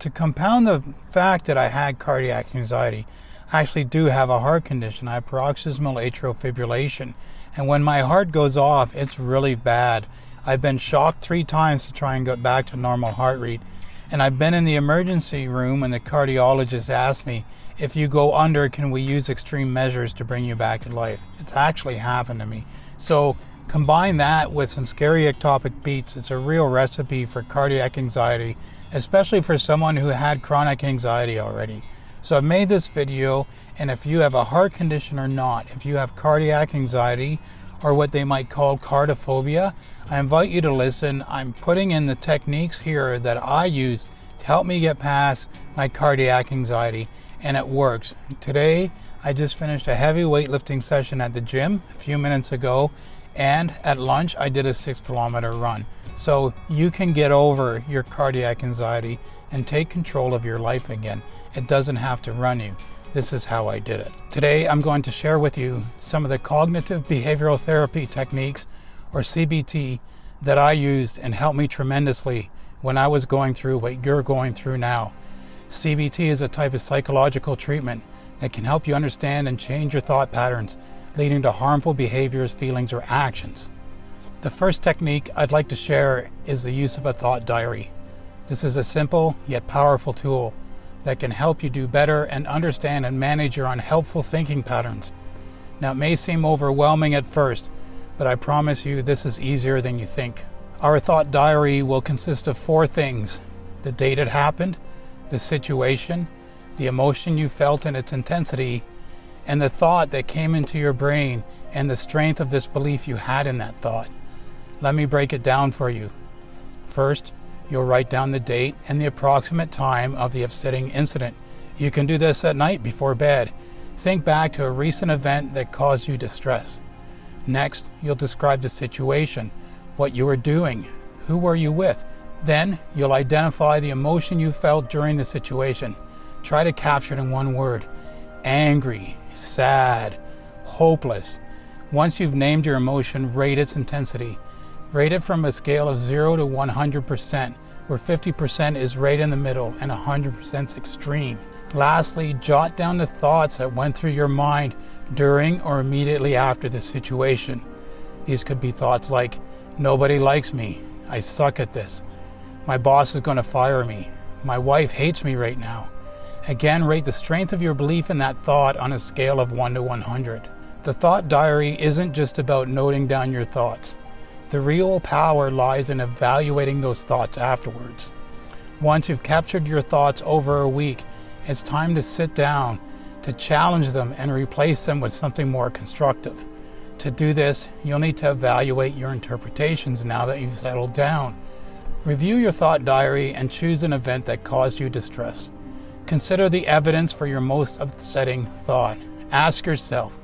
To compound the fact that I had cardiac anxiety, I actually do have a heart condition. I have paroxysmal atrial fibrillation. And when my heart goes off, it's really bad. I've been shocked 3 times to try and get back to normal heart rate. And I've been in the emergency room and the cardiologist asked me, if you go under, can we use extreme measures to bring you back to life? It's actually happened to me. So combine that with some scary ectopic beats. It's a real recipe for cardiac anxiety, especially for someone who had chronic anxiety already. So I've made this video, and if you have a heart condition or not, if you have cardiac anxiety or what they might call cardiophobia, I invite you to listen. I'm putting in the techniques here that I use to help me get past my cardiac anxiety, and it works. Today, I just finished a heavy weightlifting session at the gym a few minutes ago, and at lunch, I did a 6-kilometer run. So you can get over your cardiac anxiety and take control of your life again. It doesn't have to run you. This is how I did it. Today, I'm going to share with you some of the cognitive behavioral therapy techniques, or CBT, that I used and helped me tremendously when I was going through what you're going through now. CBT is a type of psychological treatment that can help you understand and change your thought patterns, leading to harmful behaviors, feelings, or actions. The first technique I'd like to share is the use of a thought diary. This is a simple yet powerful tool that can help you do better and understand and manage your unhelpful thinking patterns. Now, it may seem overwhelming at first, but I promise you this is easier than you think. Our thought diary will consist of 4 things: the date it happened, the situation, the emotion you felt and its intensity, and the thought that came into your brain and the strength of this belief you had in that thought. Let me break it down for you. First, you'll write down the date and the approximate time of the upsetting incident. You can do this at night before bed. Think back to a recent event that caused you distress. Next, you'll describe the situation, what you were doing, who were you with. Then, you'll identify the emotion you felt during the situation. Try to capture it in one word: angry, sad, hopeless. Once you've named your emotion, rate its intensity. Rate it from a scale of 0 to 100%, where 50% is right in the middle and 100% is extreme. Lastly, jot down the thoughts that went through your mind during or immediately after the situation. These could be thoughts like, nobody likes me, I suck at this, my boss is going to fire me, my wife hates me right now. Again, rate the strength of your belief in that thought on a scale of 1 to 100. The thought diary isn't just about noting down your thoughts. The real power lies in evaluating those thoughts afterwards. Once you've captured your thoughts over a week, it's time to sit down, to challenge them and replace them with something more constructive. To do this, you'll need to evaluate your interpretations now that you've settled down. Review your thought diary and choose an event that caused you distress. Consider the evidence for your most upsetting thought. Ask yourself,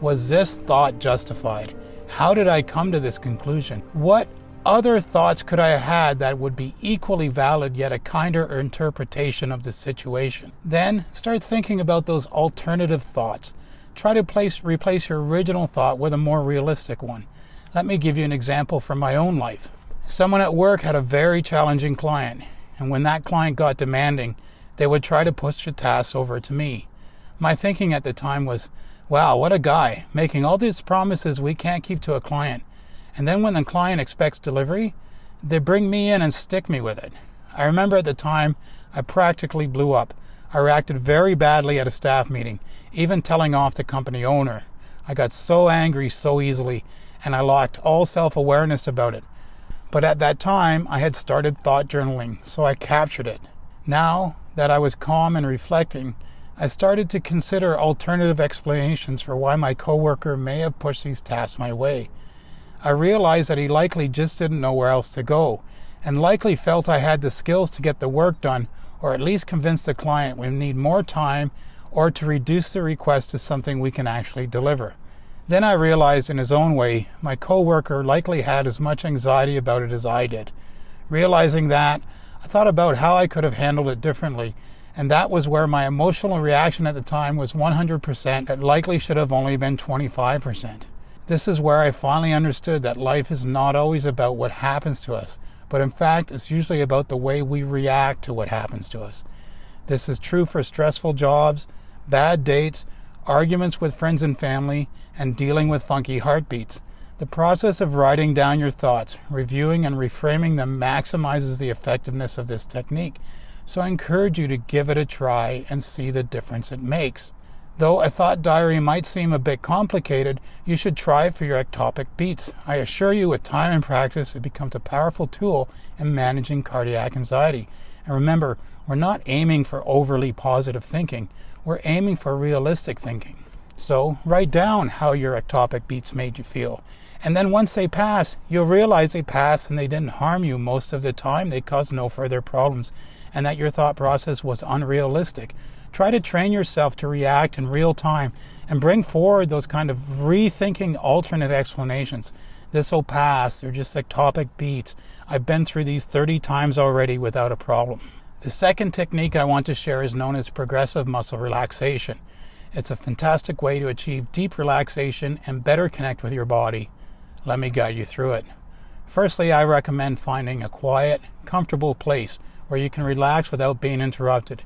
was this thought justified? How did I come to this conclusion? What other thoughts could I have had that would be equally valid yet a kinder interpretation of the situation? Then start thinking about those alternative thoughts. Try to replace your original thought with a more realistic one. Let me give you an example from my own life. Someone at work had a very challenging client, and when that client got demanding, they would try to push the tasks over to me. My thinking at the time was, wow, what a guy, making all these promises we can't keep to a client. And then when the client expects delivery, they bring me in and stick me with it. I remember at the time, I practically blew up. I reacted very badly at a staff meeting, even telling off the company owner. I got so angry so easily, and I lacked all self-awareness about it. But at that time, I had started thought journaling, so I captured it. Now that I was calm and reflecting, I started to consider alternative explanations for why my coworker may have pushed these tasks my way. I realized that he likely just didn't know where else to go, and likely felt I had the skills to get the work done, or at least convince the client we need more time, or to reduce the request to something we can actually deliver. Then I realized in his own way, my coworker likely had as much anxiety about it as I did. Realizing that, I thought about how I could have handled it differently, and that was where my emotional reaction at the time was 100%. It likely should have only been 25%. This is where I finally understood that life is not always about what happens to us, but in fact, it's usually about the way we react to what happens to us. This is true for stressful jobs, bad dates, arguments with friends and family, and dealing with funky heartbeats. The process of writing down your thoughts, reviewing and reframing them maximizes the effectiveness of this technique. So I encourage you to give it a try and see the difference it makes. Though a thought diary might seem a bit complicated, you should try it for your ectopic beats. I assure you, with time and practice, it becomes a powerful tool in managing cardiac anxiety. And remember, we're not aiming for overly positive thinking. We're aiming for realistic thinking. So write down how your ectopic beats made you feel. And then once they pass, you'll realize they passed and they didn't harm you most of the time. They caused no further problems, and that your thought process was unrealistic. Try to train yourself to react in real time and bring forward those kind of rethinking alternate explanations. This will pass. They're just ectopic beats. I've been through these 30 times already without a problem. The second technique I want to share is known as progressive muscle relaxation. It's a fantastic way to achieve deep relaxation and better connect with your body. Let me guide you through it. Firstly, I recommend finding a quiet, comfortable place where you can relax without being interrupted.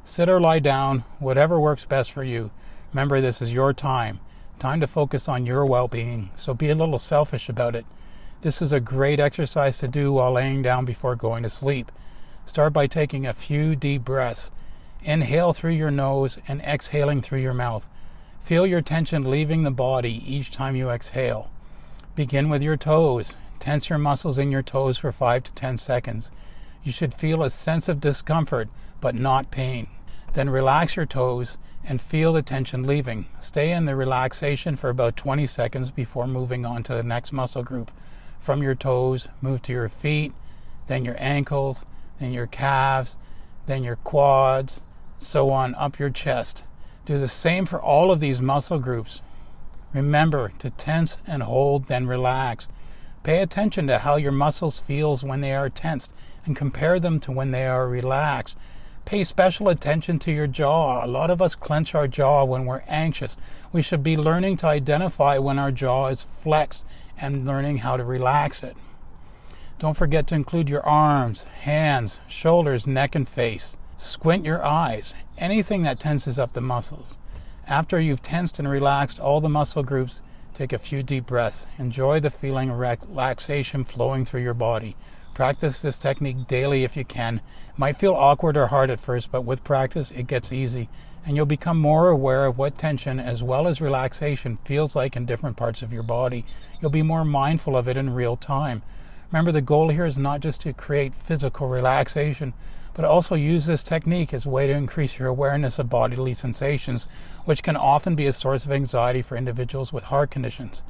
Sit or lie down, whatever works best for you. Remember, this is your time to focus on your well-being, so be a little selfish about it. This is a great exercise to do while laying down before going to sleep. Start by taking a few deep breaths. Inhale through your nose and exhaling through your mouth. Feel your tension leaving the body each time you exhale. Begin with your toes. Tense your muscles in your toes for 5 to 10 seconds. You should feel a sense of discomfort, but not pain. Then relax your toes and feel the tension leaving. Stay in the relaxation for about 20 seconds before moving on to the next muscle group. From your toes, move to your feet, then your ankles, then your calves, then your quads, so on up your chest. Do the same for all of these muscle groups. Remember to tense and hold, then relax. Pay attention to how your muscles feel when they are tensed and compare them to when they are relaxed. Pay special attention to your jaw. A lot of us clench our jaw when we're anxious. We should be learning to identify when our jaw is flexed and learning how to relax it. Don't forget to include your arms, hands, shoulders, neck, and face. Squint your eyes, anything that tenses up the muscles. After you've tensed and relaxed all the muscle groups, take a few deep breaths. Enjoy the feeling of relaxation flowing through your body. Practice this technique daily if you can. It might feel awkward or hard at first, but with practice it gets easy, and you'll become more aware of what tension as well as relaxation feels like in different parts of your body. You'll be more mindful of it in real time. Remember, the goal here is not just to create physical relaxation, but also use this technique as a way to increase your awareness of bodily sensations, which can often be a source of anxiety for individuals with heart conditions.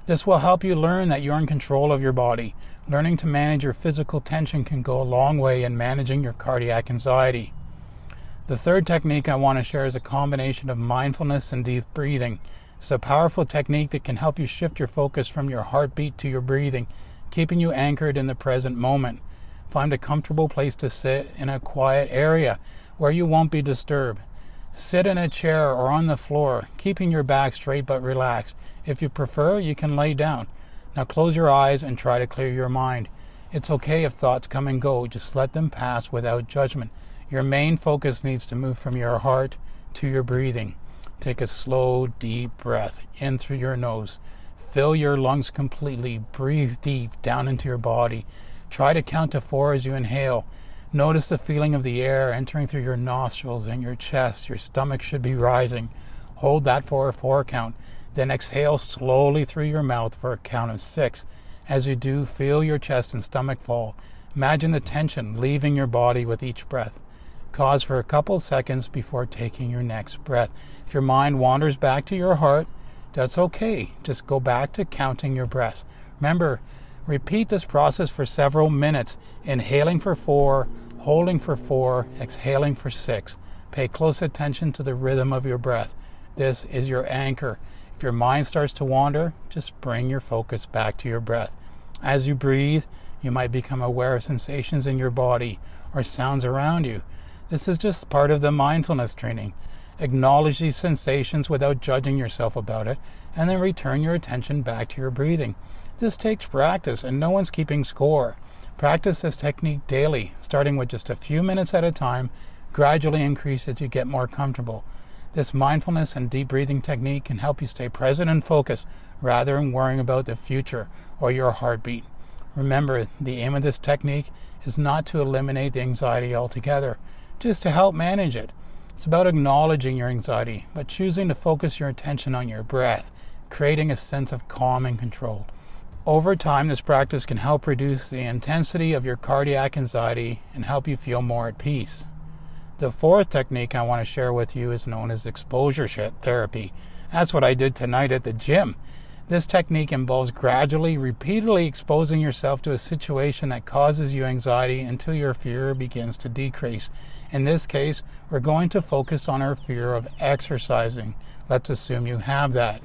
This will help you learn that you're in control of your body. Learning to manage your physical tension can go a long way in managing your cardiac anxiety. The third technique I want to share is a combination of mindfulness and deep breathing. It's a powerful technique that can help you shift your focus from your heartbeat to your breathing, keeping you anchored in the present moment. Find a comfortable place to sit in a quiet area where you won't be disturbed. Sit in a chair or on the floor, keeping your back straight but relaxed. If you prefer, you can lay down. Now close your eyes and try to clear your mind. It's okay if thoughts come and go, just let them pass without judgment. Your main focus needs to move from your heart to your breathing. Take a slow, deep breath in through your nose. Fill your lungs completely. Breathe deep down into your body. Try to count to 4 as you inhale. Notice the feeling of the air entering through your nostrils and your chest. Your stomach should be rising. Hold that for a 4 count. Then exhale slowly through your mouth for a count of 6. As you do, feel your chest and stomach fall. Imagine the tension leaving your body with each breath. Pause for a couple seconds before taking your next breath. If your mind wanders back to your heart, that's okay. Just go back to counting your breaths. Remember, repeat this process for several minutes, inhaling for 4, holding for 4, exhaling for 6. Pay close attention to the rhythm of your breath. This is your anchor. If your mind starts to wander, just bring your focus back to your breath. As you breathe, you might become aware of sensations in your body or sounds around you. This is just part of the mindfulness training. Acknowledge these sensations without judging yourself about it, and then return your attention back to your breathing. This takes practice, and no one's keeping score. Practice this technique daily, starting with just a few minutes at a time, gradually increase as you get more comfortable. This mindfulness and deep breathing technique can help you stay present and focused rather than worrying about the future or your heartbeat. Remember, the aim of this technique is not to eliminate the anxiety altogether, just to help manage it. It's about acknowledging your anxiety, but choosing to focus your attention on your breath, creating a sense of calm and control. Over time, this practice can help reduce the intensity of your cardiac anxiety and help you feel more at peace. The fourth technique I want to share with you is known as exposure therapy. That's what I did tonight at the gym. This technique involves gradually, repeatedly exposing yourself to a situation that causes you anxiety until your fear begins to decrease. In this case, we're going to focus on our fear of exercising. Let's assume you have that.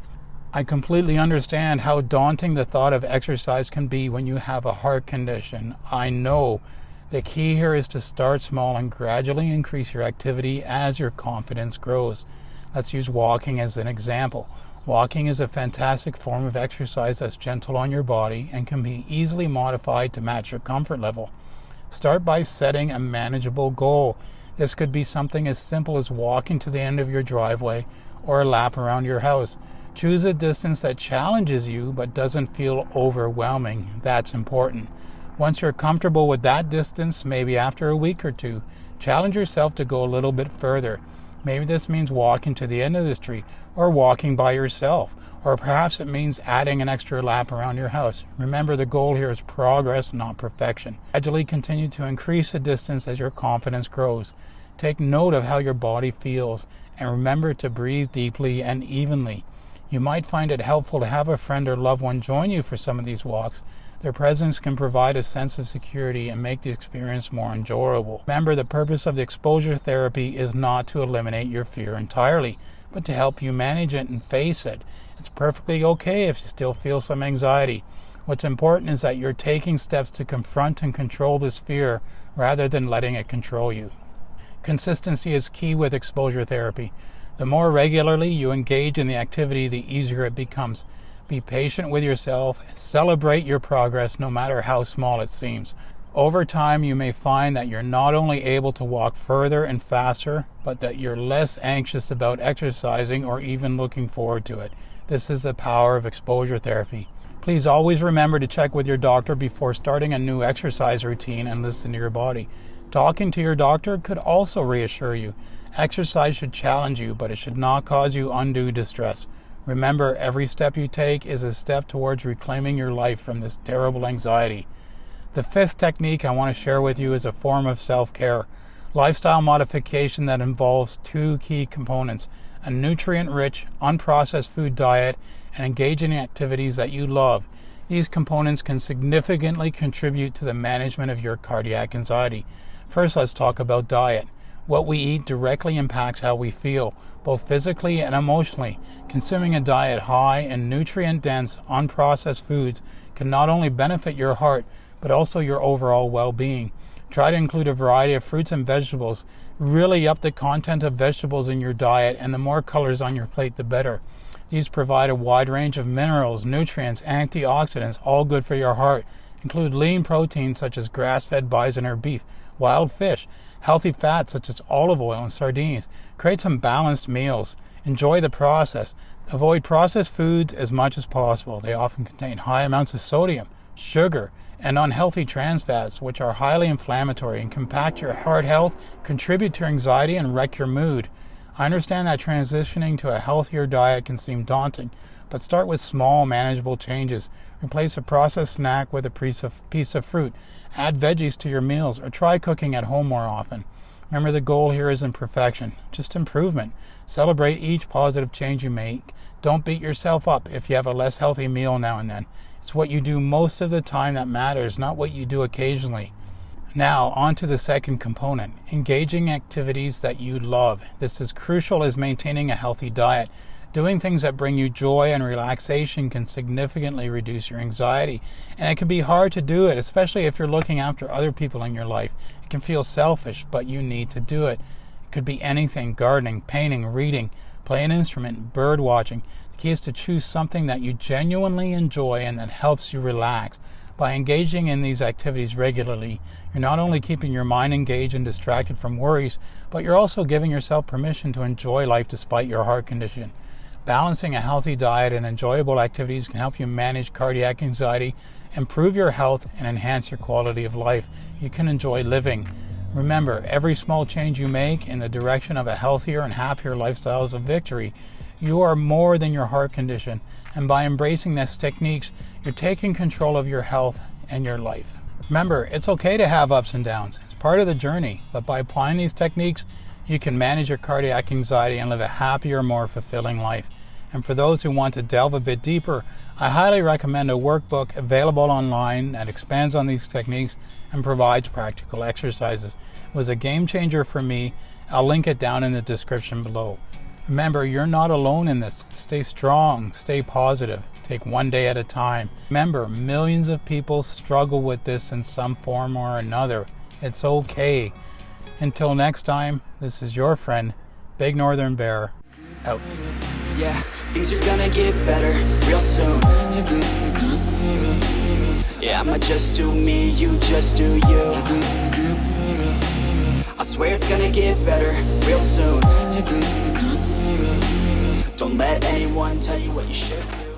I completely understand how daunting the thought of exercise can be when you have a heart condition. I know. The key here is to start small and gradually increase your activity as your confidence grows. Let's use walking as an example. Walking is a fantastic form of exercise that's gentle on your body and can be easily modified to match your comfort level. Start by setting a manageable goal. This could be something as simple as walking to the end of your driveway or a lap around your house. Choose a distance that challenges you but doesn't feel overwhelming. That's important. Once you're comfortable with that distance, maybe after a week or two, challenge yourself to go a little bit further. Maybe this means walking to the end of the street or walking by yourself, or perhaps it means adding an extra lap around your house. Remember, the goal here is progress, not perfection. Gradually continue to increase the distance as your confidence grows. Take note of how your body feels and remember to breathe deeply and evenly. You might find it helpful to have a friend or loved one join you for some of these walks. Their presence can provide a sense of security and make the experience more enjoyable. Remember, the purpose of the exposure therapy is not to eliminate your fear entirely, but to help you manage it and face it. It's perfectly okay if you still feel some anxiety. What's important is that you're taking steps to confront and control this fear rather than letting it control you. Consistency is key with exposure therapy. The more regularly you engage in the activity, the easier it becomes. Be patient with yourself. Celebrate your progress, no matter how small it seems. Over time, you may find that you're not only able to walk further and faster, but that you're less anxious about exercising or even looking forward to it. This is the power of exposure therapy. Please always remember to check with your doctor before starting a new exercise routine and listen to your body. Talking to your doctor could also reassure you. Exercise should challenge you, but it should not cause you undue distress. Remember, every step you take is a step towards reclaiming your life from this terrible anxiety. The fifth technique I want to share with you is a form of self-care. Lifestyle modification that involves two key components: a nutrient-rich, unprocessed food diet and engaging in activities that you love. These components can significantly contribute to the management of your cardiac anxiety. First, let's talk about diet. What we eat directly impacts how we feel, both physically and emotionally. Consuming a diet high in nutrient-dense, unprocessed foods can not only benefit your heart, but also your overall well-being. Try to include a variety of fruits and vegetables. Really up the content of vegetables in your diet, and the more colors on your plate, the better. These provide a wide range of minerals, nutrients, antioxidants, all good for your heart. Include lean proteins such as grass-fed bison or beef, wild fish, healthy fats such as olive oil and sardines. Create some balanced meals. Enjoy the process. Avoid processed foods as much as possible. They often contain high amounts of sodium, sugar, and unhealthy trans fats, which are highly inflammatory and can impact your heart health, contribute to anxiety, and wreck your mood. I understand that transitioning to a healthier diet can seem daunting, but start with small, manageable changes. Replace a processed snack with a piece of fruit. Add veggies to your meals, or try cooking at home more often. Remember, the goal here isn't perfection, just improvement. Celebrate each positive change you make. Don't beat yourself up if you have a less healthy meal now and then. It's what you do most of the time that matters, not what you do occasionally. Now, on to the second component, engaging activities that you love. This is crucial as maintaining a healthy diet. Doing things that bring you joy and relaxation can significantly reduce your anxiety, and it can be hard to do it, especially if you're looking after other people in your life. It can feel selfish, but you need to do it. It could be anything: gardening, painting, reading, play an instrument, bird watching. The key is to choose something that you genuinely enjoy and that helps you relax. By engaging in these activities regularly, you're not only keeping your mind engaged and distracted from worries, but you're also giving yourself permission to enjoy life despite your heart condition. Balancing a healthy diet and enjoyable activities can help you manage cardiac anxiety, improve your health, and enhance your quality of life. You can enjoy living. Remember, every small change you make in the direction of a healthier and happier lifestyle is a victory. You are more than your heart condition, and by embracing these techniques, you're taking control of your health and your life. Remember, it's okay to have ups and downs. It's part of the journey, but by applying these techniques, you can manage your cardiac anxiety and live a happier, more fulfilling life. And for those who want to delve a bit deeper, I highly recommend a workbook available online that expands on these techniques and provides practical exercises. It was a game changer for me. I'll link it down in the description below. Remember, you're not alone in this. Stay strong, stay positive, take one day at a time. Remember, millions of people struggle with this in some form or another. It's okay. Until next time, this is your friend, Big Northern Bear, out. Yeah, things are gonna get better real soon. Yeah, I'ma just do me, you just do you. I swear it's gonna get better real soon. Don't let anyone tell you what you should do.